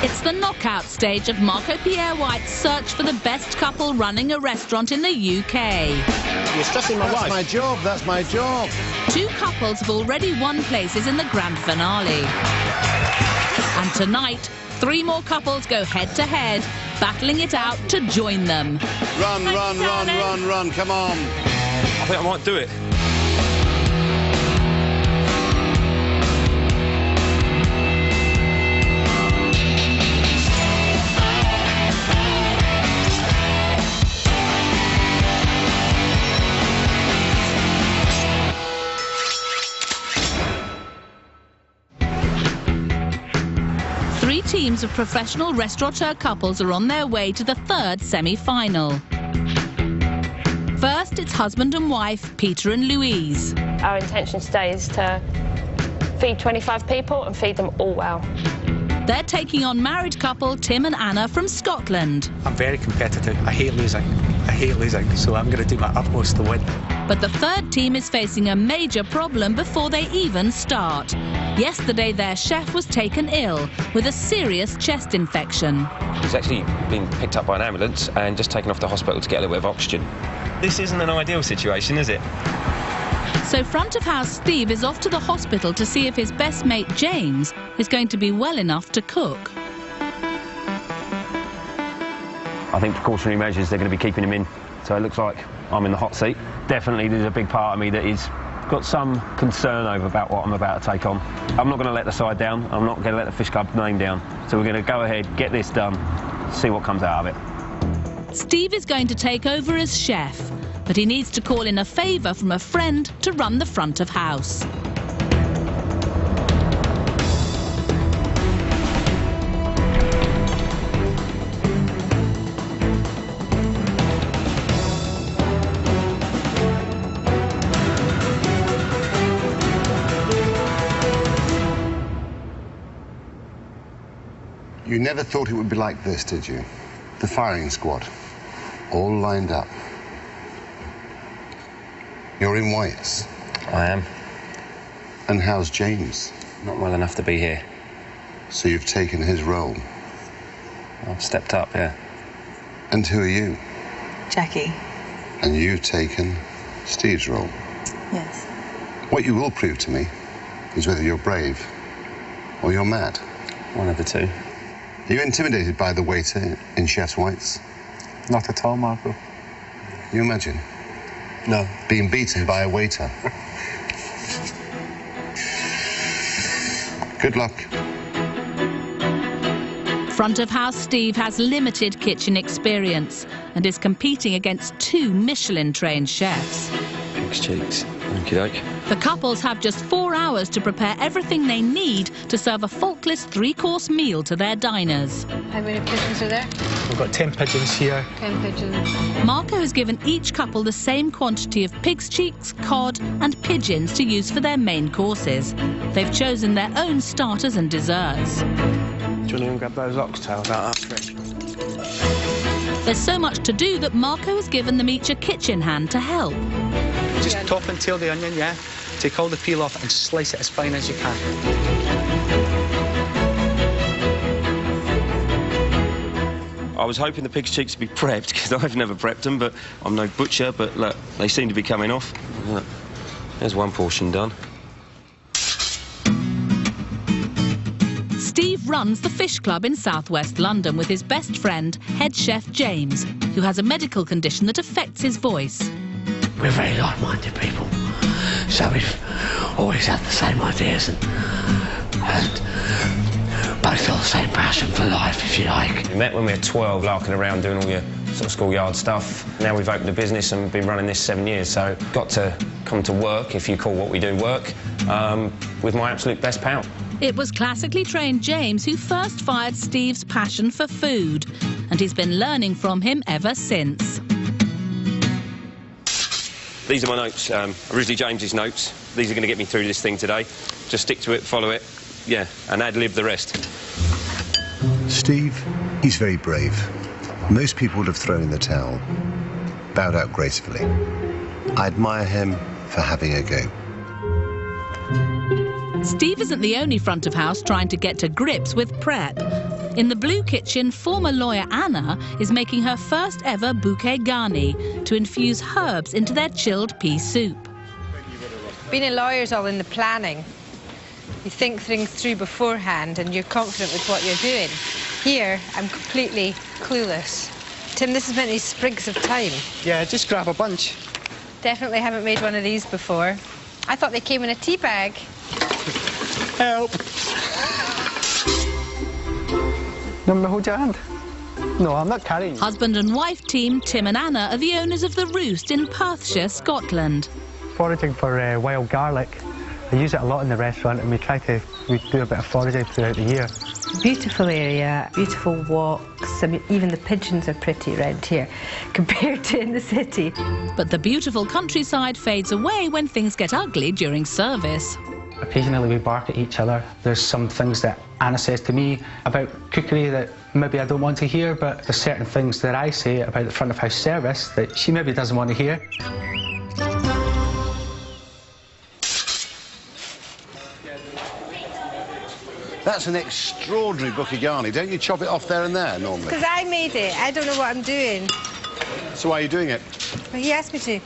It's the knockout stage of Marco Pierre White's search for the best couple running a restaurant in the UK. You're stressing my wife. That's my job. Two couples have already won places in the grand finale. And tonight, three more couples go head-to-head, battling it out to join them. Run, come on. I think I might do it. Three teams of professional restaurateur couples are on their way to the third semi-final. First, it's husband and wife, Peter and Louise. Our intention today is to feed 25 people and feed them all well. They're taking on married couple Tim and Anna from Scotland. I'm very competitive. I hate losing, so I'm going to do my utmost to win. But the third team is facing a major problem before they even start. Yesterday, their chef was taken ill with a serious chest infection. He's actually been picked up by an ambulance and just taken off to hospital to get a little bit of oxygen. This isn't an ideal situation, is it? So front of house Steve is off to the hospital to see if his best mate James is going to be well enough to cook. I think precautionary measures, they're going to be keeping him in. So it looks like I'm in the hot seat. Definitely there's a big part of me that is got some concern over about what I'm about to take on. I'm not going to let the side down. I'm not going to let the Fish Club name down. So we're going to go ahead, get this done, see what comes out of it. Steve is going to take over as chef, but he needs to call in a favour from a friend to run the front of house. You never thought it would be like this, did you? The firing squad, all lined up. You're in whites. I am. And how's James? Not well enough to be here. So you've taken his role. I've stepped up, yeah. And who are you? Jackie. And you've taken Steve's role. Yes. What you will prove to me is whether you're brave or you're mad. One of the two. Are you intimidated by the waiter in Chef's Whites? Not at all, Marco. You imagine? No. Being beaten by a waiter. Good luck. Front of house Steve has limited kitchen experience and is competing against two Michelin-trained chefs. Pig's cheeks. Okey-doke. The couples have just 4 hours to prepare everything they need to serve a faultless three-course meal to their diners. How many pigeons are there? We've got 10 pigeons here. 10 pigeons. Marco has given each couple the same quantity of pig's cheeks, cod and pigeons to use for their main courses. They've chosen their own starters and desserts. Do you want to even grab those oxtails out of that fridge? There's so much to do that Marco has given them each a kitchen hand to help. Just top and tail the onion, yeah? Take all the peel off and slice it as fine as you can. I was hoping the pig's cheeks would be prepped, because I've never prepped them, but I'm no butcher, but look, they seem to be coming off. Look, there's one portion done. Steve runs the Fish Club in southwest London with his best friend, head chef James, who has a medical condition that affects his voice. We're very like-minded people, so we've always had the same ideas and both got the same passion for life, if you like. We met when we were 12, larking around doing all your sort of schoolyard stuff. Now we've opened a business and been running this 7 years, so got to come to work, if you call what we do work, with my absolute best pal. It was classically trained James who first fired Steve's passion for food, and he's been learning from him ever since. These are my notes, originally James's notes. These are going to get me through this thing today. Just stick to it, follow it, yeah, and ad-lib the rest. Steve, he's very brave. Most people would have thrown in the towel, bowed out gracefully. I admire him for having a go. Steve isn't the only front of house trying to get to grips with prep. In the blue kitchen, former lawyer Anna is making her first ever bouquet garni to infuse herbs into their chilled pea soup. Being a lawyer is all in the planning. You think things through beforehand and you're confident with what you're doing. Here, I'm completely clueless. Tim, this is meant to be sprigs of thyme. Yeah, just grab a bunch. Definitely haven't made one of these before. I thought they came in a tea bag. Help! You want me to hold your hand? No, I'm not carrying you. Husband and wife team Tim and Anna are the owners of The Roost in Perthshire, Scotland. Foraging for wild garlic. I use it a lot in the restaurant, and we do a bit of foraging throughout the year. Beautiful area, beautiful walks. I mean, even the pigeons are pretty around here compared to in the city. But the beautiful countryside fades away when things get ugly during service. Occasionally we bark at each other. There's some things that Anna says to me about cookery that maybe I don't want to hear, but there's certain things that I say about the front of house service that she maybe doesn't want to hear. That's an extraordinary bouquet garni. Don't you chop it off there and there, normally? Because I made it. I don't know what I'm doing. So why are you doing it? But he asked me to.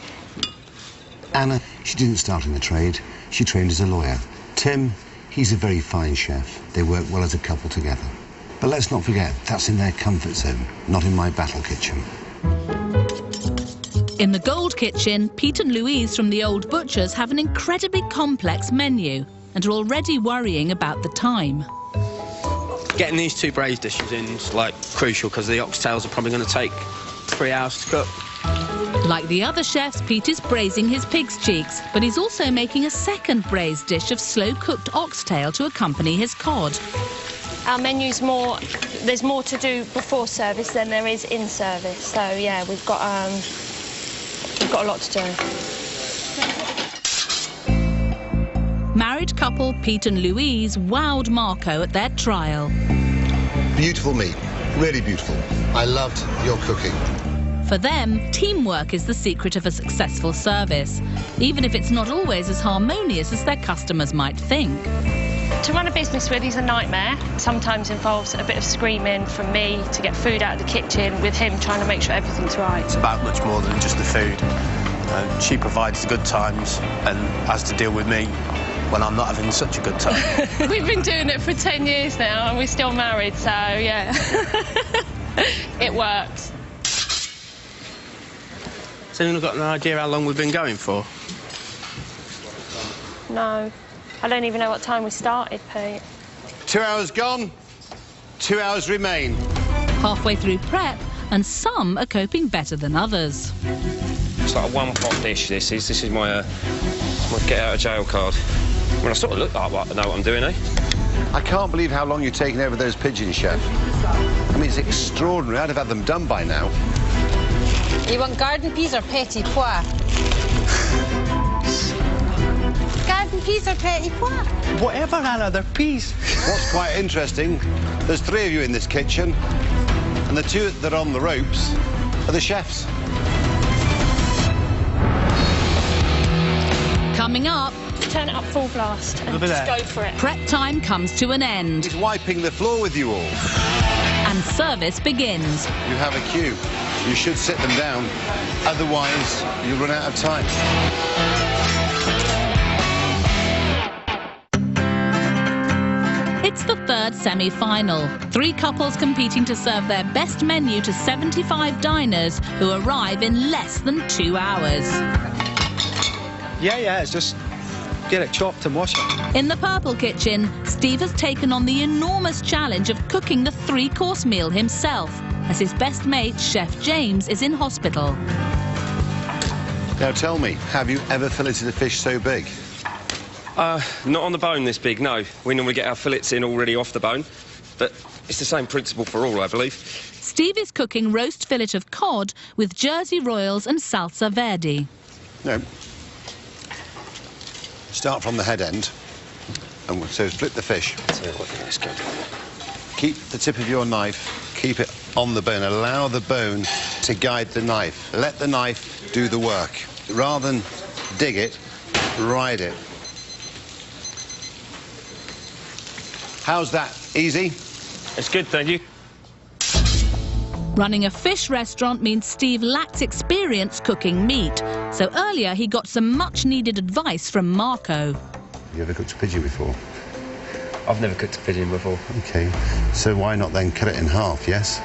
Anna, she didn't start in the trade. She trained as a lawyer. Tim, he's a very fine chef. They work well as a couple together. But let's not forget, that's in their comfort zone, not in my battle kitchen. In the gold kitchen, Pete and Louise from the Old Butchers have an incredibly complex menu and are already worrying about the time. Getting these two braised dishes in is like crucial because the oxtails are probably going to take 3 hours to cook. Like the other chefs, Pete is braising his pig's cheeks, but he's also making a second braised dish of slow-cooked oxtail to accompany his cod. Our menu's more, there's more to do before service than there is in service. So, yeah, we've got a lot to do. Married couple Pete and Louise wowed Marco at their trial. Beautiful meat, really beautiful. I loved your cooking. For them, teamwork is the secret of a successful service, even if it's not always as harmonious as their customers might think. To run a business with is a nightmare. Sometimes involves a bit of screaming from me to get food out of the kitchen, with him trying to make sure everything's right. It's about much more than just the food. She provides the good times and has to deal with me when I'm not having such a good time. We've been doing it for 10 years now and we're still married, so yeah. It works. Has anyone got an idea how long we've been going for? No. I don't even know what time we started, Pete. 2 hours gone, 2 hours remain. Halfway through prep, and some are coping better than others. It's like a one-pot dish, this is my get-out-of-jail card. I mean, I sort of look like I know what I'm doing, eh? I can't believe how long you've taken over those pigeons, Chef. I mean, it's extraordinary. I'd have had them done by now. You want garden peas or petit pois? Garden peas or petit pois? Whatever, Anna, they're peas. What's quite interesting, there's 3 of you in this kitchen, and the 2 that are on the ropes are the chefs. Coming up, Turn it up full blast and just go for it. prep time comes to an end. He's wiping the floor with you all. And service begins. You have a queue. You should sit them down, otherwise you'll run out of time. It's the third semi-final. 3 couples competing to serve their best menu to 75 diners who arrive in less than 2 hours. Yeah, it's just get it chopped and wash it. In the purple kitchen, Steve has taken on the enormous challenge of cooking the 3-course meal himself, as his best mate, Chef James, is in hospital. Now tell me, have you ever filleted a fish so big? Not on the bone this big, no. We normally get our fillets in already off the bone, but it's the same principle for all, I believe. Steve is cooking roast fillet of cod with Jersey Royals and salsa verde. No. Start from the head end, and so flip the fish. Let's go. Keep the tip of your knife, keep it on the bone. Allow the bone to guide the knife. Let the knife do the work. Rather than dig it, ride it. How's that? Easy? It's good, thank you. Running a fish restaurant means Steve lacks experience cooking meat, so earlier he got some much-needed advice from Marco. You ever cooked a pigeon before? I've never cooked a pigeon before. OK, so why not then cut it in half, yes?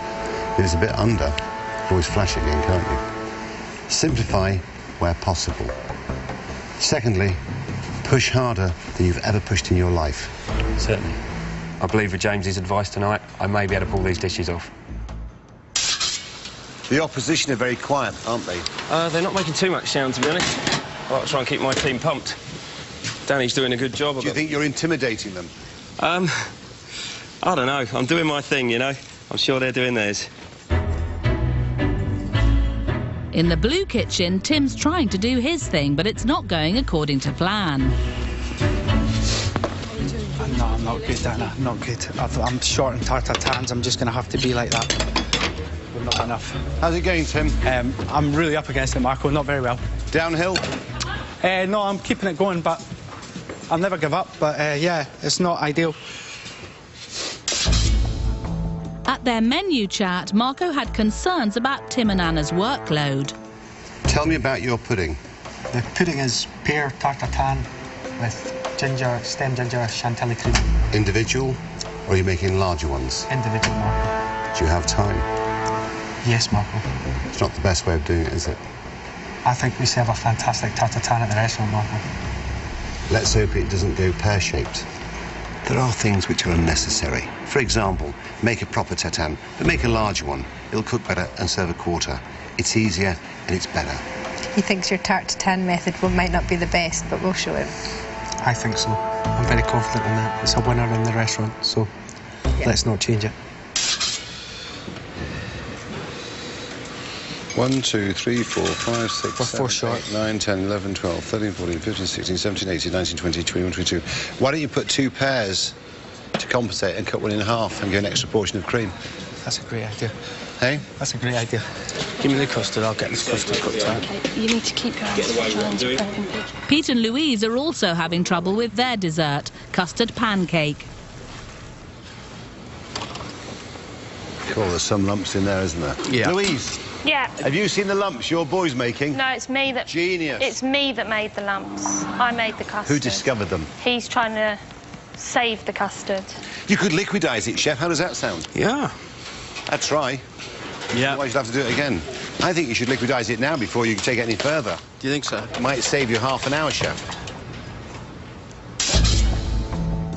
If it's a bit under, you can always flash it again, can't you? Simplify where possible. Secondly, push harder than you've ever pushed in your life. Certainly. I believe with James's advice tonight, I may be able to pull these dishes off. The opposition are very quiet, aren't they? They're not making too much sound, to be honest. I like to try and keep my team pumped. Danny's doing a good job. Do you think you're intimidating them? I don't know. I'm doing my thing, you know. I'm sure they're doing theirs. In the blue kitchen, Tim's trying to do his thing, but it's not going according to plan. No, I'm not good, Anna. Not good. I'm short on tartatans. I'm just going to have to be like that. We're not enough. How's it going, Tim? I'm really up against it, Marco. Not very well. Downhill? No, I'm keeping it going, but I'll never give up. But, yeah, it's not ideal. At their menu chat, Marco had concerns about Tim and Anna's workload. Tell me about your pudding. The pudding is pear tartatan with ginger, stem ginger, chantilly cream. Individual, or are you making larger ones? Individual, Marco. Do you have time? Yes, Marco. It's not the best way of doing it, is it? I think we serve a fantastic tartatan at the restaurant, Marco. Let's hope it doesn't go pear-shaped. There are things which are unnecessary. For example, make a proper tatin, but make a larger one. It'll cook better and serve a quarter. It's easier and it's better. He thinks your tartatan method might not be the best, but we'll show him. I think so. I'm very confident in that. It's a winner in the restaurant, so let's not change it. 1, 2, 3, 4, 5, 6, We're 7, four short. 8, 9, 10, 11, 12, 13, 14, 15, 16, 17, 18, 19, 20, 21, 22. Why don't you put 2 pairs to compensate and cut one in half and get an extra portion of cream? That's a great idea. Hey? That's a great idea. Give me the custard, I'll get this custard cooked out. Okay, you need to keep your hands prepping. Pete and Louise are also having trouble with their dessert, custard pancake. Cool, there's some lumps in there, isn't there? Yeah. Louise! Yeah. Have you seen the lumps your boy's making? No, it's me that... Genius. It's me that made the lumps. I made the custard. Who discovered them? He's trying to save the custard. You could liquidise it, Chef. How does that sound? Yeah. I'd try. Yeah. Otherwise you'd have to do it again. I think you should liquidise it now before you take it any further. Do you think so? It might save you half an hour, Chef.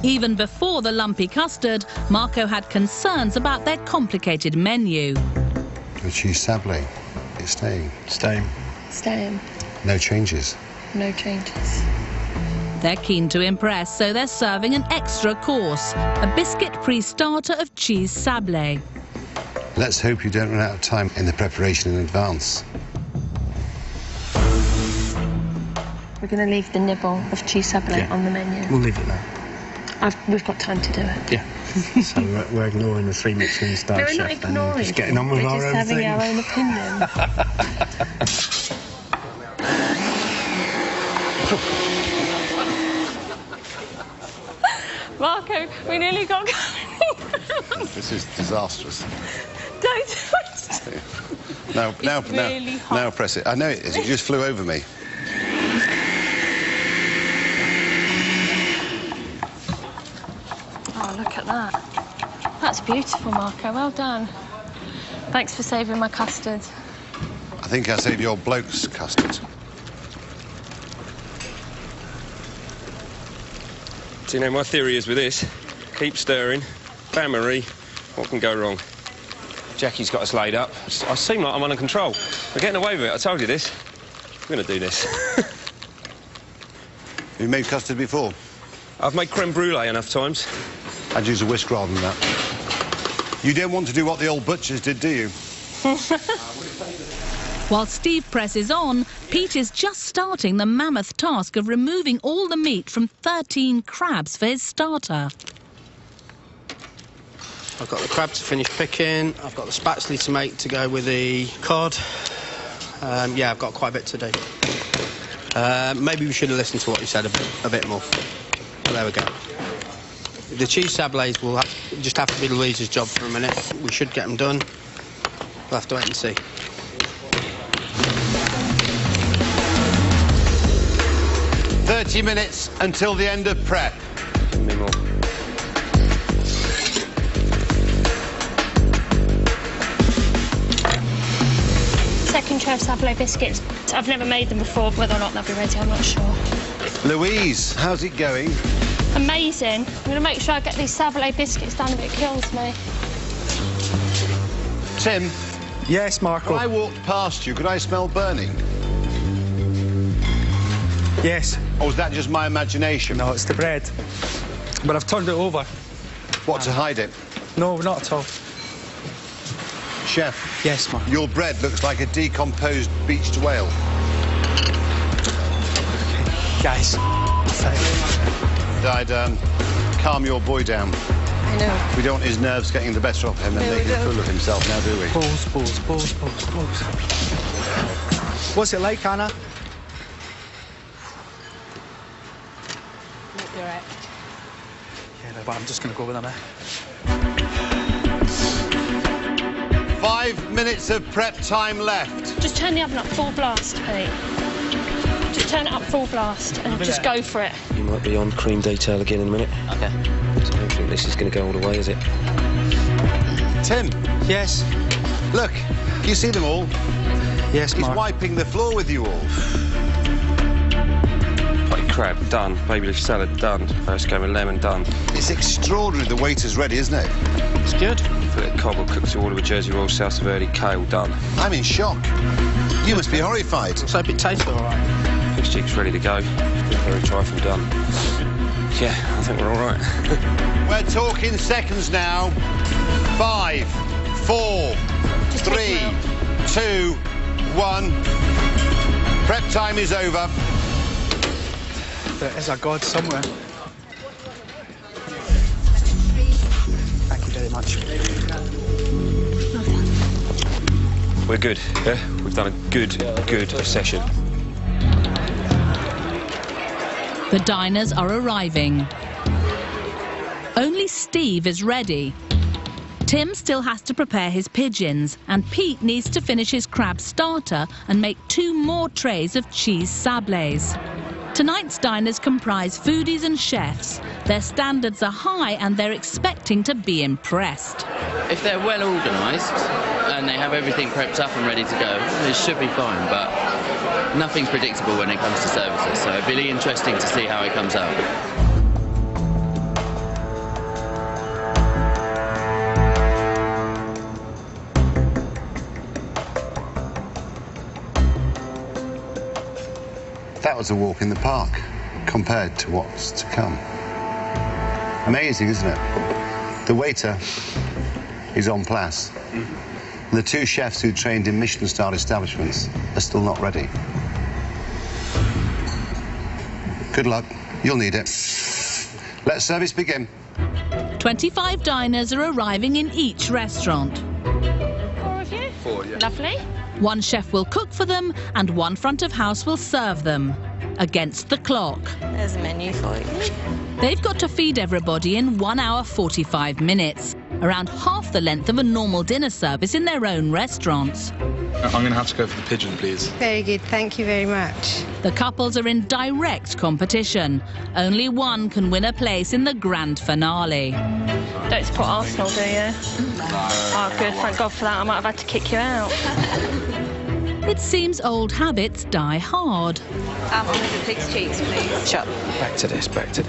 Even before the lumpy custard, Marco had concerns about their complicated menu. The cheese sablé, it's staying. Staying. Staying. No changes. No changes. They're keen to impress, so they're serving an extra course, a biscuit pre-starter of cheese sablé. Let's hope you don't run out of time in the preparation in advance. We're going to leave the nibble of cheese sablé on the menu. We'll leave it now. We've got time to do it. Yeah. So we're ignoring the 3 Michelin star No, we're chef. not ignoring. Just getting on with we're our just own having thing. our own opinion. Marco, we nearly got going. This is disastrous. Don't do it. Now press it. I know it is. It just flew over me. Oh, look at that. That's beautiful, Marco. Well done. Thanks for saving my custard. I think I saved your bloke's custard. Do you know, my theory is with this, keep stirring, bain-marie, what can go wrong? Jackie's got us laid up. I seem like I'm under control. We're getting away with it, I told you this. We're going to do this. You've made custard before? I've made creme brulee enough times. I'd use a whisk rather than that. You don't want to do what the old butchers did, do you? While Steve presses on, Pete is just starting the mammoth task of removing all the meat from 13 crabs for his starter. I've got the crab to finish picking. I've got the spatula to make to go with the cod. Yeah, I've got quite a bit to do. Maybe we should have listened to what you said a bit more. But there we go. The cheese sablés will just have to be Louise's job for a minute. We should get them done. We'll have to wait and see. "30 minutes until the end of prep." More. Second tray of sablé biscuits. I've never made them before. Whether or not they'll be ready, I'm not sure. Louise, how's it going? Amazing. I'm going to make sure I get these sablé biscuits done if it kills me. Tim? Yes, Marco? When I walked past you, could I smell burning? Yes. Or was that just my imagination? No, it's the bread. But I've turned it over. What, to hide it? No, not at all. Chef? Yes, Marco? Your bread looks like a decomposed beached whale. Guys, I'd calm your boy down. I know. We don't want his nerves getting the better of him and making a fool of himself now, do we? Pause. What's it like, Anna? You're right. Yeah, no, but I'm just going to go with them, 5 minutes of prep time left. Just turn the oven up full blast, Pete. Just turn it up full blast and just go for it. You might be on cream detail again in a minute. OK. So I don't think this is going to go all the way, is it? Tim? Yes? Look, can you see them all? Yes, He's Mark. wiping the floor with you all. Potted crab, done. Baby leaf salad, done. First game of lemon, done. It's extraordinary the waiter's ready, isn't it? It's good. Fillet cobble cooked to order with Jersey Royal, South Verde, kale, done. I'm in shock. You must be horrified. So it tastes all right. Fish cheeks ready to go. Very trifle done. Yeah, I think we're all right. We're talking seconds now. 5, 4, 3, 2, 1. Prep time is over. There is a God somewhere. Thank you very much. We're good, yeah? We've done a good session. The diners are arriving. Only Steve is ready. Tim still has to prepare his pigeons, and Pete needs to finish his crab starter and make 2 more trays of cheese sablés. Tonight's diners comprise foodies and chefs. Their standards are high and they're expecting to be impressed. If they're well organised and they have everything prepped up and ready to go, it should be fine, but nothing's predictable when it comes to services, so it'll be really interesting to see how it comes out. That was a walk in the park compared to what's to come. Amazing, isn't it? The waiter is en place. And the 2 chefs who trained in Michelin-star establishments are still not ready. Good luck. You'll need it. Let service begin. 25 diners are arriving in each restaurant. 4 of you? 4, yeah. Lovely. 1 chef will cook for them and 1 front of house will serve them. Against the clock. There's a menu for you. They've got to feed everybody in 1 hour 45 minutes, around half the length of a normal dinner service in their own restaurants. I'm going to have to go for the pigeon, please. Very good, thank you very much. The couples are in direct competition. Only one can win a place in the grand finale. Don't support Arsenal, do you? Oh, good. Thank God for that. I might have had to kick you out. It seems old habits die hard. Apple with the pig's cheeks, please. Sure. Back to this.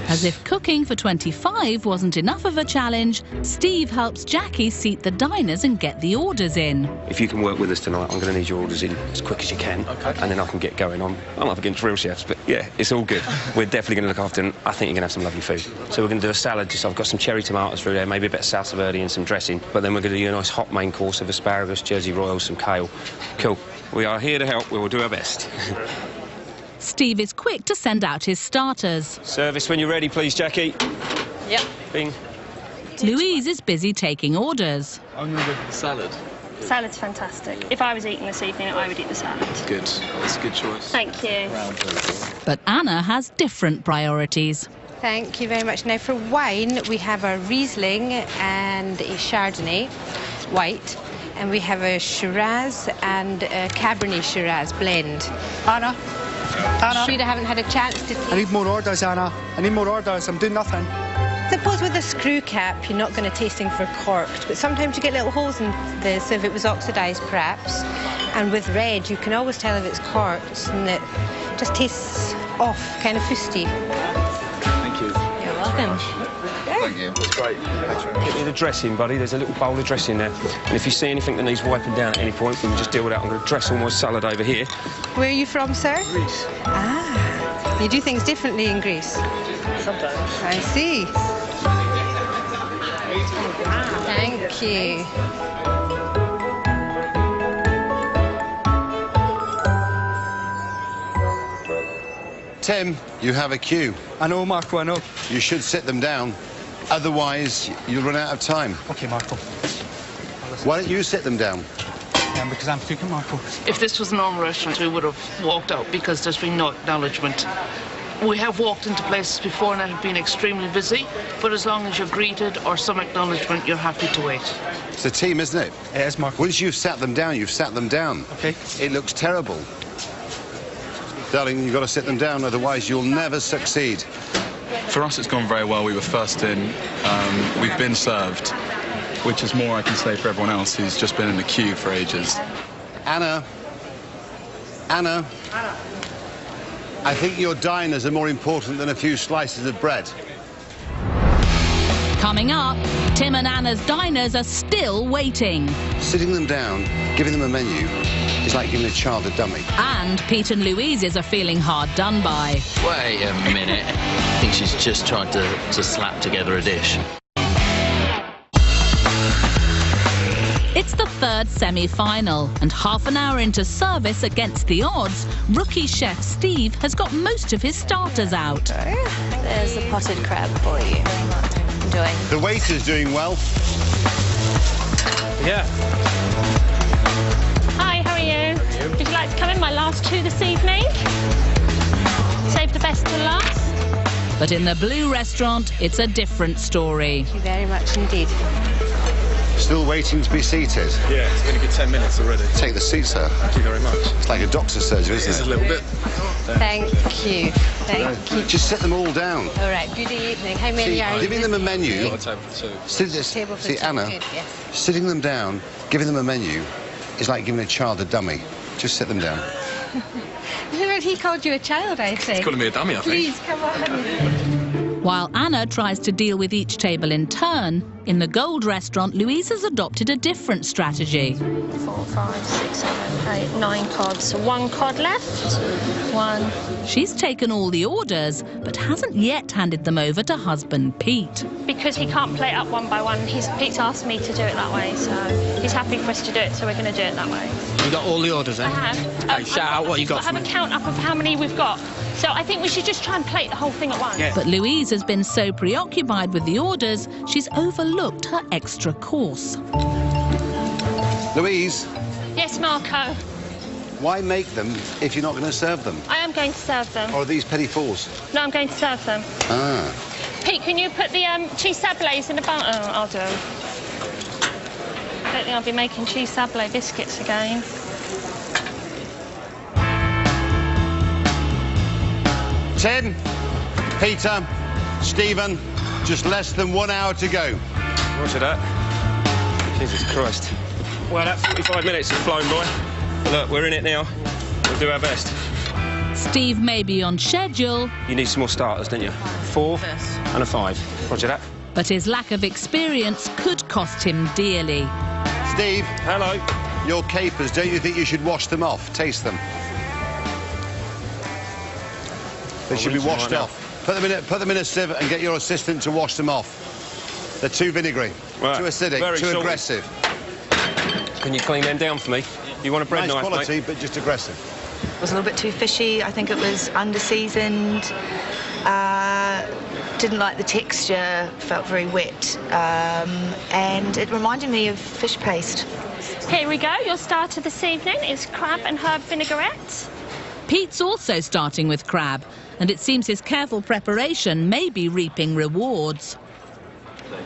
As if cooking for 25 wasn't enough of a challenge, Steve helps Jackie seat the diners and get the orders in. If you can work with us tonight, I'm going to need your orders in as quick as you can, and then I can get going. I'm up against real chefs, but yeah, it's all good. We're definitely going to look after them. I think you're going to have some lovely food. So we're going to do a salad. Just I've got some cherry tomatoes through there, maybe a bit of salsa verde and some dressing, but then we're going to do a nice hot main course of asparagus, Jersey Royal, some kale. Cool. We are here to help. We will do our best. Steve is quick to send out his starters. Service when you're ready, please, Jackie. Yep. Bing. Louise is busy taking orders. I'm going to go for the salad. Salad's fantastic. If I was eating this evening, I would eat the salad. Good. That's a good choice. Thank you. But Anna has different priorities. Thank you very much. Now for wine, we have a Riesling and a Chardonnay, white, and we have a Shiraz and a Cabernet Shiraz blend. Anna? Anna? Frida haven't had a chance to taste. I need more orders, Anna. I need more orders. I'm doing nothing. Suppose with a screw cap, you're not going to tasting for corked, but sometimes you get little holes in this, so if it was oxidised perhaps. And with red, you can always tell if it's corked, and it just tastes off, kind of fusty. Thank you. You're welcome. Thank you. That's great. Get me the dressing, buddy. There's a little bowl of dressing there. And if you see anything that needs wiping down at any point, we can just deal with that. I'm going to dress all my salad over here. Where are you from, sir? Greece. Ah, you do things differently in Greece? Sometimes. I see. Thank you. Tim, you have a queue. I know, Marco, I know. You should sit them down. Otherwise, you'll run out of time. OK, Marco. Why don't you sit them down? Because I'm cooking, Marco. If this was a normal restaurant, we would have walked out because there's been no acknowledgement. We have walked into places before and it have been extremely busy, but as long as you're greeted or some acknowledgement, you're happy to wait. It's a team, isn't it? It is, Marco. Once you've sat them down, you've sat them down. OK. It looks terrible. Darling, you've got to sit them down, otherwise you'll never succeed. For us, it's gone very well. We were first in. We've been served, which is more I can say for everyone else who's just been in the queue for ages. Anna. Anna. I think your diners are more important than a few slices of bread. Coming up, Tim and Anna's diners are still waiting. Sitting them down, giving them a menu, is like giving a child a dummy. And Pete and Louise's are feeling hard done by. Wait a minute. I think she's just tried to slap together a dish. It's the third semi-final, and half an hour into service against the odds, rookie chef Steve has got most of his starters out. There's the potted crab for you. Enjoy. The waiter's doing well. Yeah. Hi, how are you? Would you like to come in? My last two this evening. Save the best to last. But in the Blue restaurant, it's a different story. Thank you very much indeed. Still waiting to be seated. Yeah, it's been a good 10 minutes already. Take the seat, sir. Thank you very much. It's like a doctor's surgery, isn't it? It is a little bit. Thank you. Thank you. Just sit them all down. All right, good evening. How many are you? Giving them a menu. Got a table for two. See, Anna, sitting them down, giving them a menu, is like giving a child a dummy. Just sit them down. He called you a child, I think. He's calling me a dummy, I think. Please, come on. While Anna tries to deal with each table in turn, in the Gold restaurant, Louise has adopted a different strategy. 4, 5, 6, 7, 8, 9 cods. So 1 cod left. 1. She's taken all the orders, but hasn't yet handed them over to husband Pete. Because he can't plate up one by one, Pete's asked me to do it that way, so he's happy for us to do it, so we're going to do it that way. You got all the orders, then? I have. Okay, shout out what you got I have for a me. count up of how many we've got. So I think we should just try and plate the whole thing at once. Yeah. But Louise has been so preoccupied with the orders, she's overlooked her extra course. Louise, Yes, Marco. why make them if you're not going to serve them? I am going to serve them. Or are these petits fours? No, I'm going to serve them. Ah. Pete, can you put the cheese sablés in the bun? Oh, I'll do them. I don't think I'll be making cheese sablé biscuits again. Tim, Peter, Stephen, just less than 1 hour to go. Roger that. Jesus Christ. Well, that 45 minutes has flown by. Look, we're in it now. We'll do our best. Steve may be on schedule, You need some more starters, don't you? 4 and a 5. Roger that. but his lack of experience could cost him dearly. Steve. Hello. Your capers, don't you think you should wash them off? Taste them. They should be rinse them washed right now. off. Put them in a sieve and get your assistant to wash them off. They're too vinegary, Right. too acidic, Very too salty. aggressive. Can you clean them down for me? You want a bread Nice knife, quality, mate? but just aggressive. It was a little bit too fishy. I think it was under-seasoned. Didn't like the texture, felt very wet. And it reminded me of fish paste. Here we go. Your starter this evening is crab and herb vinaigrette. Pete's also starting with crab, and it seems his careful preparation may be reaping rewards.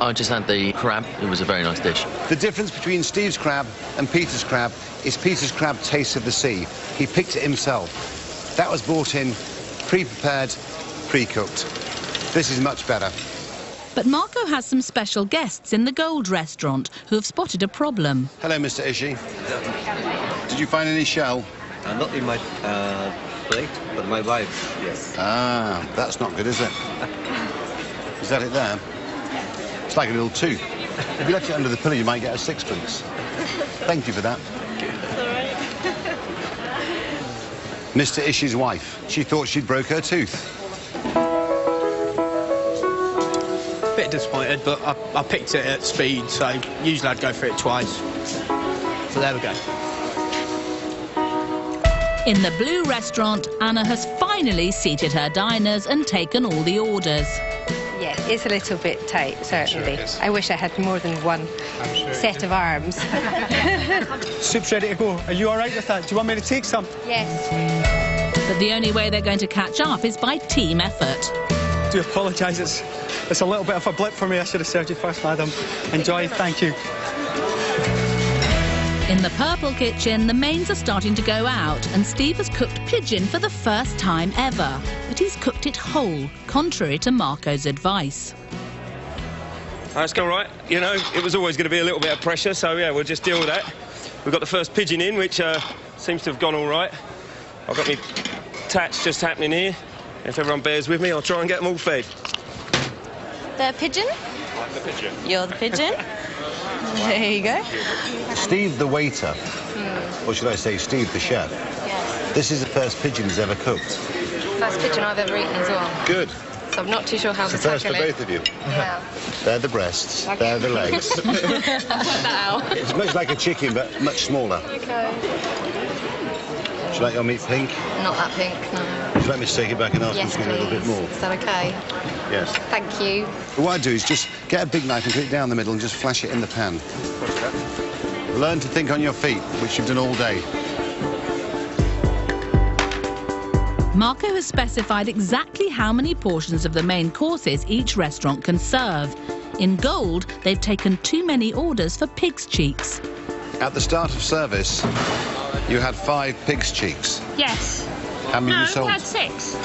I just had the crab. It was a very nice dish. The difference between Steve's crab and Peter's crab is Peter's crab tastes of the sea. He picked it himself. That was brought in, pre-prepared, pre-cooked. This is much better. But Marco has some special guests in the Gold restaurant who have spotted a problem. Hello, Mr. Ishii. Did you find any shell? Not in my plate, but my wife, yes. Ah, that's not good, is it? Is that it there? It's like a little tooth. If you left it under the pillow, you might get a sixpence. Thank you for that. That's all right. Mr. Ishii's wife. She thought she'd broke her tooth. Bit disappointed, but I picked it at speed, so usually I'd go for it twice. So there we go. In the Blue restaurant, Anna has finally seated her diners and taken all the orders. Yeah, it's a little bit tight, certainly. Sure I wish I had more than one set of arms. Soup's ready to go. Are you all right with that? Do you want me to take some? Yes. But the only way they're going to catch up is by team effort. I do apologise. It's a little bit of a blip for me. I should have served you first, madam. Enjoy. Thank you. In the purple kitchen, the mains are starting to go out, and Steve has cooked pigeon for the first time ever. But he's cooked it whole, contrary to Marco's advice. That's all right. You know, it was always going to be a little bit of pressure, so yeah, we'll just deal with that. We've got the first pigeon in, which seems to have gone all right. I've got my tats just happening here. If everyone bears with me, I'll try and get them all fed. The pigeon? I'm the pigeon. You're the pigeon. There you go. Steve, the waiter, or should I say Steve, the chef, Yes. this is the first pigeon he's ever cooked. First pigeon I've ever eaten as well. Good. So I'm not too sure how It's to the first for tackle it. both of you. Yeah. They're the breasts, Okay. they're the legs. Cut that out. It's much like a chicken, but much smaller. Okay. Would you like your meat pink? Not that pink, no. Would you like me to take it back and ask Yes, you to give me a little bit more? Is that okay? Yes. Thank you. What I do is just get a big knife and put it down the middle and just flash it in the pan. Learn to think on your feet, which you've done all day. Marco has specified exactly how many portions of the main courses each restaurant can serve. In Gold, they've taken too many orders for pig's cheeks. At the start of service, you had 5 pig's cheeks. Yes. How many No, you sold? we had 6.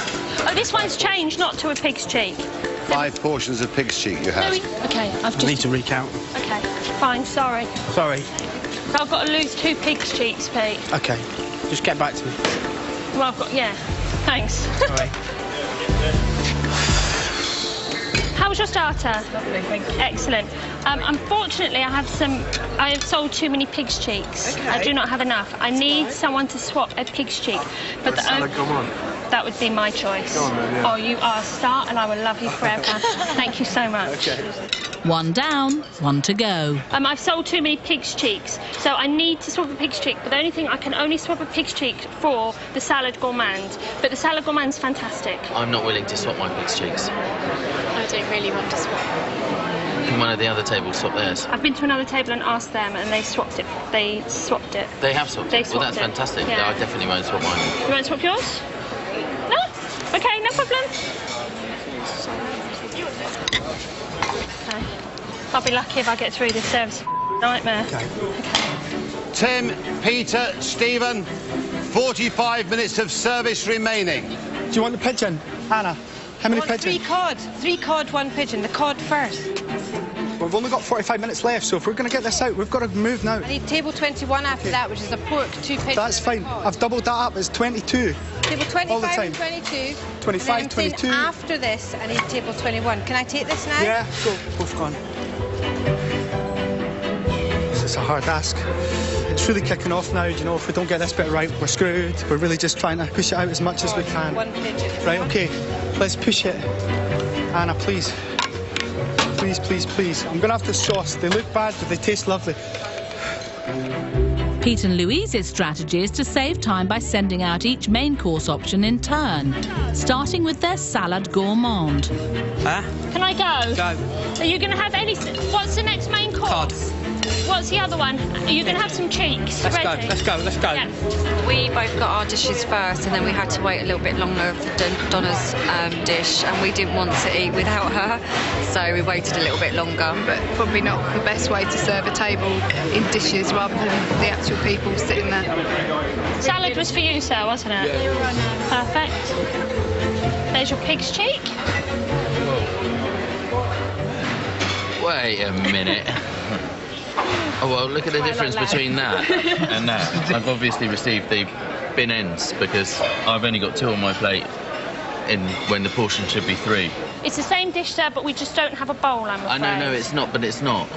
Oh, this one's changed, not to a pig's cheek. 5 portions of pig's cheek you had. Okay, I've I need just... to recount. Okay, fine, sorry. Sorry. So I've got to lose 2 pig's cheeks, Pete. Okay. Just get back to me. Well, I've got... Yeah, thanks. Sorry. How was your starter? Lovely, thank you. Excellent. Unfortunately, I have sold too many pig's cheeks. Okay. I do not have enough. I need someone to swap a pig's cheek. But that would be my choice. Go on then, yeah. Oh, you are a star, and I will love you forever. Thank you so much. Okay. One down, one to go. I've sold too many pig's cheeks, so I need to swap a pig's cheek. But the only thing, I can only swap a pig's cheek for the salad gourmand. But the salad gourmand's fantastic. I'm not willing to swap my pig's cheeks. I don't really want to swap. Can one of the other tables swap theirs? I've been to another table and asked them, and they swapped it. They swapped it. They have swapped They it. Well, swapped that's it. fantastic. Yeah. I definitely won't swap mine. You want to swap yours? No? Okay, no problem. Okay. I'll be lucky if I get through this service nightmare. Okay. Tim, Peter, Stephen, 45 minutes of service remaining. Do you want the pigeon? Anna, how many pigeons? 3 cod. 3 cod, 1 pigeon. The cod first. We've only got 45 minutes left, so if we're going to get this out, we've got to move now. I need table 21 after that, which is a pork, 2 pigeons. That's fine. I've doubled that up. It's 22. Table all the 25 time. and 22. 25, and then I'm saying 22. after this, I need table 21. Can I take this now? Yeah, go. Both gone. This is a hard ask. It's really kicking off now. You know, if we don't get this bit right, we're screwed. We're really just trying to push it out as much as we can. 1 pigeon. Right, okay. Let's push it. Anna, please. Please, please, please. I'm going to have the sauce. They look bad, but they taste lovely. Pete and Louise's strategy is to save time by sending out each main course option in turn, starting with their salad gourmand. Huh? Can I go? Go. Are you going to have any... What's the next main course? Cod. What's the other one? Are you going to have some cheeks? Let's Ready? go. Yeah. We both got our dishes first, and then we had to wait a little bit longer for Donna's dish, and we didn't want to eat without her, so we waited a little bit longer. But probably not the best way to serve a table in dishes rather than the actual people sitting there. Salad was for you, sir, wasn't it? Yeah. Perfect. There's your pig's cheek. Wait a minute. Oh, well, look at the difference between that and that. I've obviously received the bin ends because I've only got 2 on my plate when the portion should be 3. It's the same dish, sir, but we just don't have a bowl, I'm afraid. I know, no, it's not, but it's not.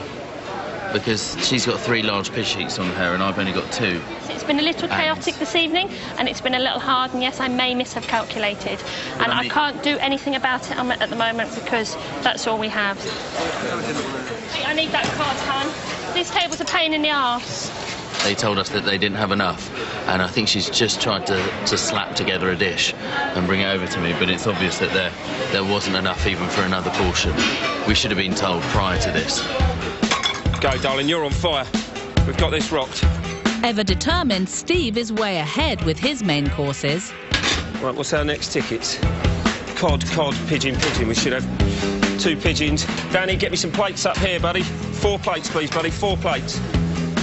Because she's got 3 large pig cheeks on her and I've only got 2. It's been a little chaotic this evening, and it's been a little hard, and yes, I may miss have calculated. And I can't do anything about it at the moment because that's all we have. I need that card, hon. This table's a pain in the arse. They told us that they didn't have enough, and I think she's just tried to slap together a dish and bring it over to me, but it's obvious that there wasn't enough even for another portion. We should have been told prior to this. Go, darling, you're on fire. We've got this rocked. Ever determined, Steve is way ahead with his main courses. Right, what's our next tickets? Cod, pigeon. We should have 2 pigeons. Danny, get me some plates up here, buddy. 4 plates, please, buddy. 4 plates.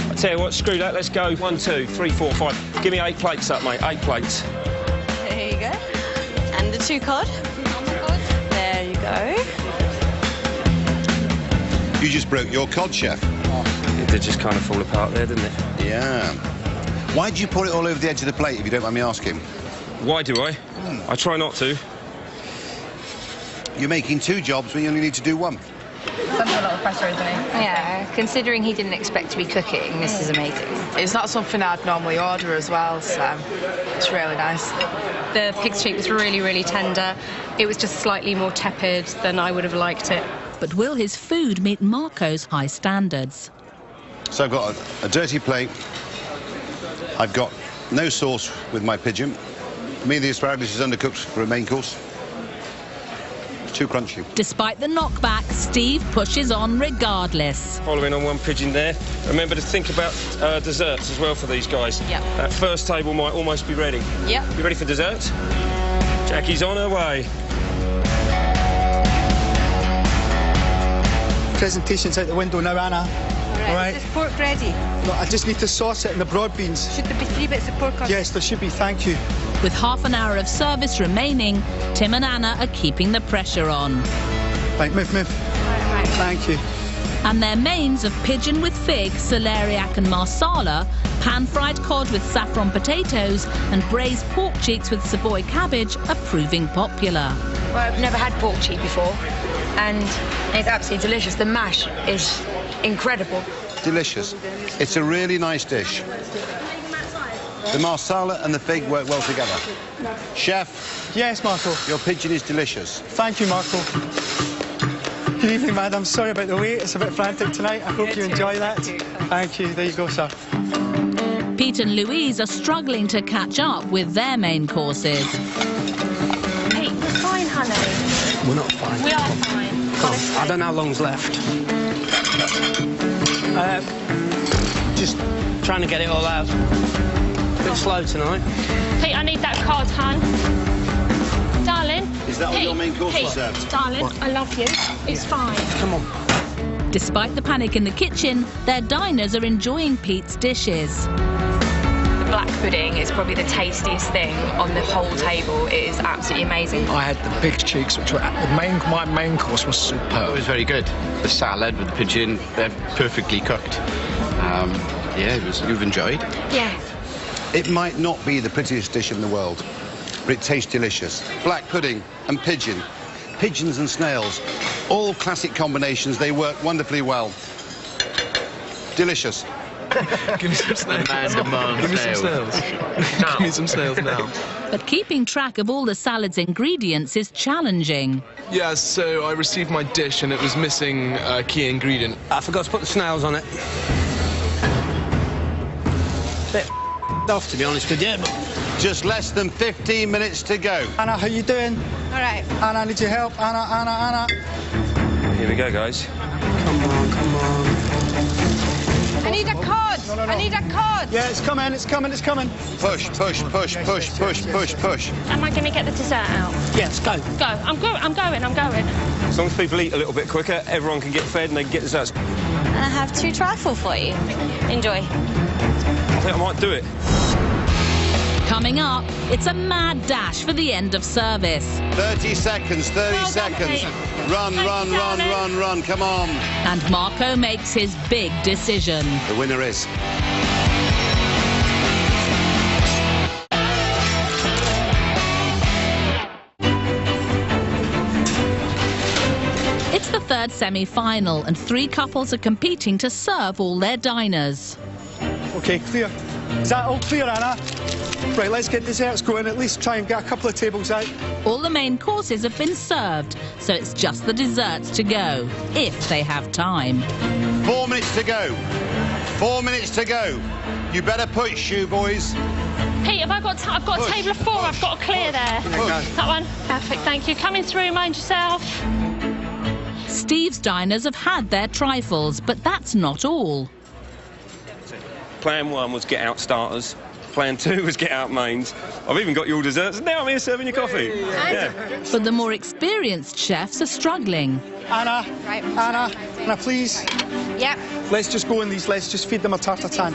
I tell you what, screw that. Let's go. 1, 2, 3, 4, 5. Give me 8 plates up, mate. 8 plates. There you go. And the 2 cod. There you go. You just broke your cod, chef. It did just kind of fall apart there, didn't it? Yeah. Why did you pour it all over the edge of the plate, if you don't mind me asking? Why do I? I try not to. You're making 2 jobs when you only need to do 1. It's under a lot of pressure, isn't it? Yeah, considering he didn't expect to be cooking, this is amazing. It's not something I'd normally order as well, so it's really nice. The pig's cheek was really, really tender. It was just slightly more tepid than I would have liked it. But will his food meet Marco's high standards? So I've got a dirty plate. I've got no sauce with my pigeon. For me, the asparagus is undercooked for a main course. It's too crunchy. Despite the knockback, Steve pushes on regardless. Following on 1 pigeon there. Remember to think about desserts as well for these guys. Yep. That first table might almost be ready. Yep. You ready for dessert? Jackie's on her way. Presentation's out the window now, Anna. All right. Is this pork ready? No, I just need to sauce it in the broad beans. Should there be 3 bits of pork on? Yes, there should be, thank you. With half an hour of service remaining, Tim and Anna are keeping the pressure on. Right, move. Right. Thank you. And their mains of pigeon with fig, celeriac and marsala, pan-fried cod with saffron potatoes and braised pork cheeks with Savoy cabbage are proving popular. Well, I've never had pork cheek before, and it's absolutely delicious. The mash is incredible. Delicious. It's a really nice dish. The marsala and the fig work well together. Chef. Yes, Marco. Your pigeon is delicious. Thank you, Marco. Good evening, madam. Sorry about the wait. It's a bit frantic tonight. I hope you enjoy that. Thank you. There you go, sir. Pete and Louise are struggling to catch up with their main courses. Hey, we're fine, honey. We're not fine. We are fine. I don't know how long's left. Just trying to get it all out. A bit slow tonight. Pete, I need that card, hon. Darling. Is that all your main course was served? Darling, what? I love you. It's fine. Come on. Despite the panic in the kitchen, their diners are enjoying Pete's dishes. The black pudding is probably the tastiest thing on the whole table. It is absolutely amazing. I had the pig's cheeks, which were my main course was superb. It was very good. The salad with the pigeon, they're perfectly cooked. Yeah, you've enjoyed. Yeah. It might not be the prettiest dish in the world, but it tastes delicious. Black pudding and pigeon, pigeons and snails, all classic combinations. They work wonderfully well. Delicious. Give me some snails. Give me some snails. Give me some snails now. But keeping track of all the salad's ingredients is challenging. Yeah, so I received my dish and it was missing a key ingredient. I forgot to put the snails on it. Bit off, to be honest with you. Just less than 15 minutes to go. Anna, how you doing? All right. Anna, I need your help. Anna. Here we go, guys. Come on. need a cod. I need a cod. Yeah, it's coming, it's coming, it's coming. Push, push, push, push, push, push, push. Am I going to get the dessert out? Yes, go. Go. I'm going. As long as people eat a little bit quicker, everyone can get fed and they can get desserts. I have 2 trifle for you. Enjoy. I think I might do it. Coming up, it's a mad dash for the end of service. 30 seconds, 30 seconds. Run, run, run, run, run, come on. And Marco makes his big decision. The winner is... It's the third semi-final and 3 couples are competing to serve all their diners. OK, clear. Is that all clear, Anna? Right, let's get desserts going. At least try and get a couple of tables out. All the main courses have been served, so it's just the desserts to go, if they have time. 4 minutes to go. 4 minutes to go. You better push, you boys. Pete, I've got a table of 4. I've got to clear there. That one. Perfect, thank you. Coming through, mind yourself. Steve's diners have had their trifles, but that's not all. Plan 1 was get out starters. Plan 2 was get out mains. I've even got your desserts. Now I'm here serving your coffee. Yeah. But the more experienced chefs are struggling. Anna, Anna, please. Yep. Let's just go in these. Let's just feed them a tartatan.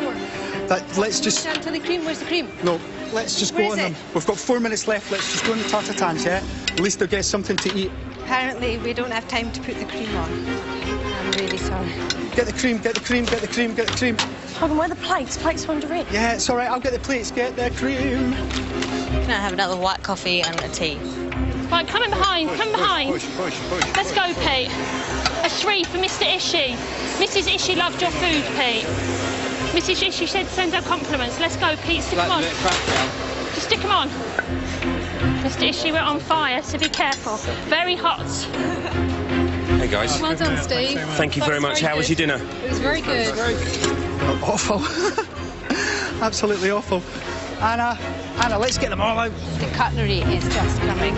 Let's just... Down to the cream. Where's the cream? No, let's just go in them. We've got 4 minutes left. Let's just go in the tartatans, yeah? At least they'll get something to eat. Apparently, we don't have time to put the cream on. I'm really sorry. Get the cream, get the cream, get the cream, get the cream. Hold on, where are the plates? Plates are under it. Yeah, it's all right. I'll get the plates. Get the cream. Can I have another white coffee and a tea? Right, come in behind, come behind. Push, push, push. Let's go, Pete. A 3 for Mr. Ishi. Mrs. Ishi loved your food, Pete. Mrs. Ishi said send her compliments. Let's go, Pete. Stick them on. Just stick them on. Mr. Ishi, we're on fire, so be careful. Very hot. Hey, guys. Well done, Steve. Thank you very much. How was your dinner? It was very good. Awful. Absolutely awful. Anna, let's get them all out. The cutlery is just coming.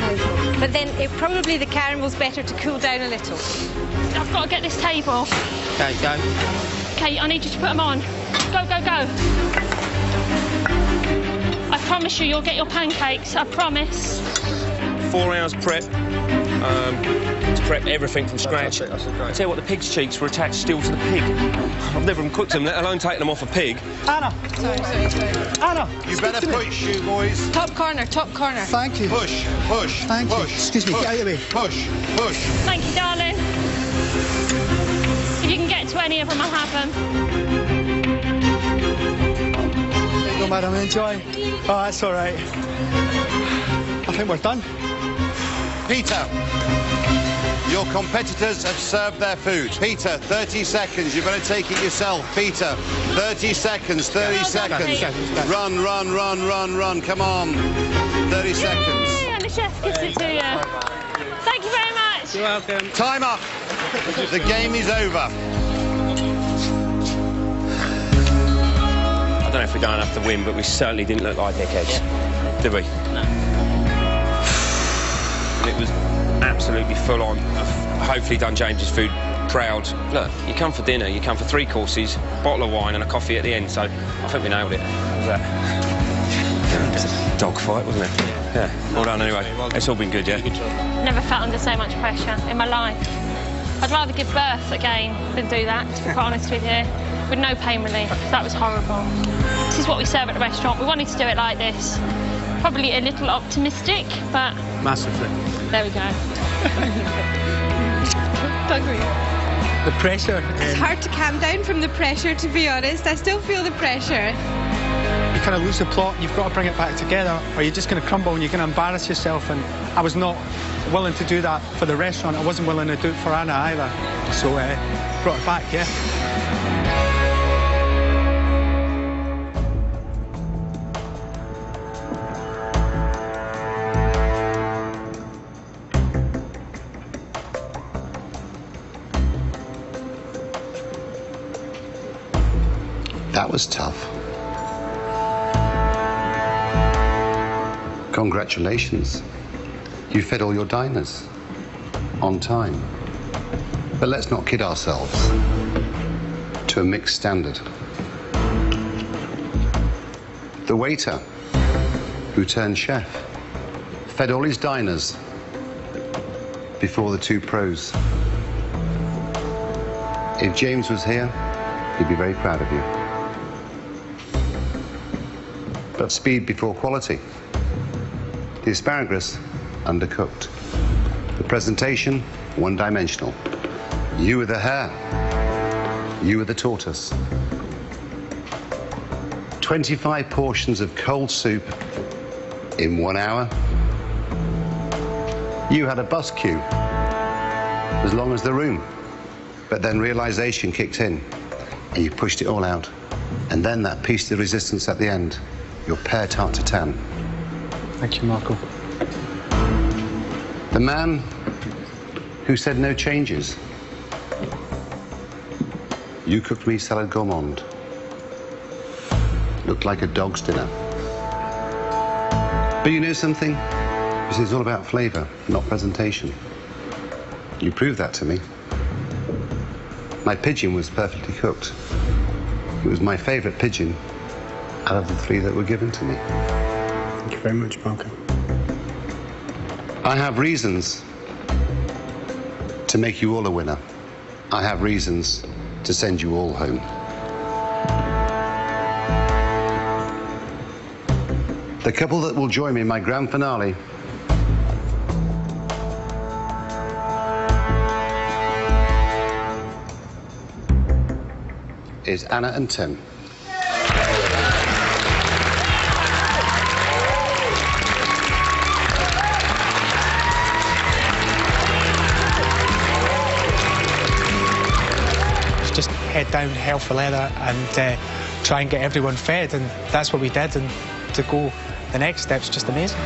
But then probably the caramel's better to cool down a little. I've got to get this table. Okay, go. Okay, I need you to put them on. Go, go, go. I promise you'll get your pancakes. I promise. 4 hours prep. To prep everything from scratch. I tell you what, the pig's cheeks were attached still to the pig. I've never even cooked them, let alone taken them off a pig. Anna! Sorry. Anna! You better push, you boys. Top corner, top corner. Thank you. Push, push, Thank you. push. Excuse me, push, get out of the way. Push, push. Thank you, darling. If you can get to any of them, I'll have them. No, madam, enjoy. Oh, that's all right. I think we're done. Peter, your competitors have served their food. Peter, 30 seconds. You better take it yourself. Peter, 30 seconds, 30 seconds. Run, run, run, run, run. Come on. 30 seconds. And the chef gives it to you. Thank you very much. You're welcome. Time up. The game is over. I don't know if we don't have to win, but we certainly didn't look like dickheads. Did we? No. It was absolutely full on. I've hopefully done James's food proud. Look, you come for dinner, you come for 3 courses, bottle of wine and a coffee at the end, so I think we nailed it. What was that? It was a dog fight, wasn't it? Yeah. Well done anyway. It's all been good, yeah? Never felt under so much pressure in my life. I'd rather give birth again than do that, to be quite honest with you. With no pain relief. That was horrible. This is what we serve at the restaurant. We wanted to do it like this. Probably a little optimistic, but... Massively. There we go. The pressure. It's hard to calm down from the pressure, to be honest. I still feel the pressure. You kind of lose the plot, you've got to bring it back together, or you're just going to crumble and you're going to embarrass yourself. And I was not willing to do that for the restaurant. I wasn't willing to do it for Anna either. So brought it back, yeah. That was tough. Congratulations. You fed all your diners on time. But let's not kid ourselves. To a mixed standard. The waiter, who turned chef, fed all his diners before the two pros. If James was here, he'd be very proud of you. But speed before quality. The asparagus, undercooked. The presentation, one-dimensional. You were the hare. You were the tortoise. 25 portions of cold soup in 1 hour. You had a bus queue as long as the room. But then realization kicked in and you pushed it all out. And then that piece of resistance at the end, your pear tart to 10. Thank you, Marco. The man who said no changes. You cooked me salad gourmand. Looked like a dog's dinner. But you know something? This is all about flavour, not presentation. You proved that to me. My pigeon was perfectly cooked. It was my favourite pigeon out of the 3 that were given to me. Thank you very much, Marco. I have reasons to make you all a winner. I have reasons to send you all home. The couple that will join me in my grand finale is Anna and Tim. Just head down hell for leather and try and get everyone fed, and that's what we did. And to go the next step's just amazing.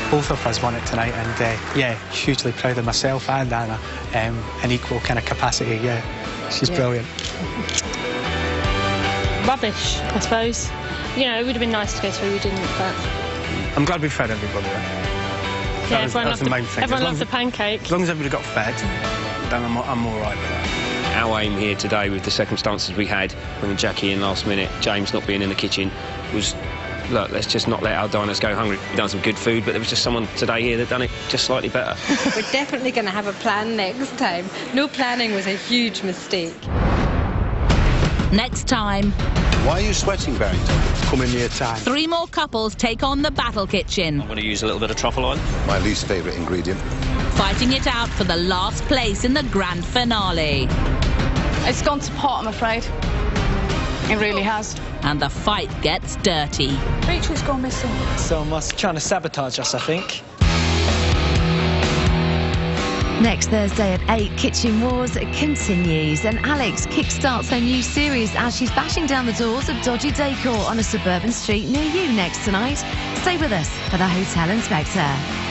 Both of us won it tonight, and yeah, hugely proud of myself and Anna in equal kind of capacity. Yeah, she's brilliant. Rubbish, I suppose. You know, it would have been nice to go through, we didn't, but... I'm glad we fed everybody. Yeah, everyone loved the pancakes. As long as everybody got fed, then I'm all right with that. Our aim here today, with the circumstances we had, bringing Jackie in last minute, James not being in the kitchen, was, look, let's just not let our diners go hungry. We've done some good food, but there was just someone today here that done it just slightly better. We're definitely going to have a plan next time. No planning was a huge mistake. Next time... Why are you sweating, Barrington? Coming near time. 3 more couples take on the battle kitchen. I'm going to use a little bit of truffle oil. My least favourite ingredient. Fighting it out for the last place in the grand finale. It's gone to pot, I'm afraid. It really has. And the fight gets dirty. Rachel's gone missing. Someone's trying to sabotage us, I think. Next Thursday at 8, Kitchen Wars continues, and Alex kickstarts her new series as she's bashing down the doors of dodgy decor on a suburban street near you next tonight. Stay with us for the Hotel Inspector.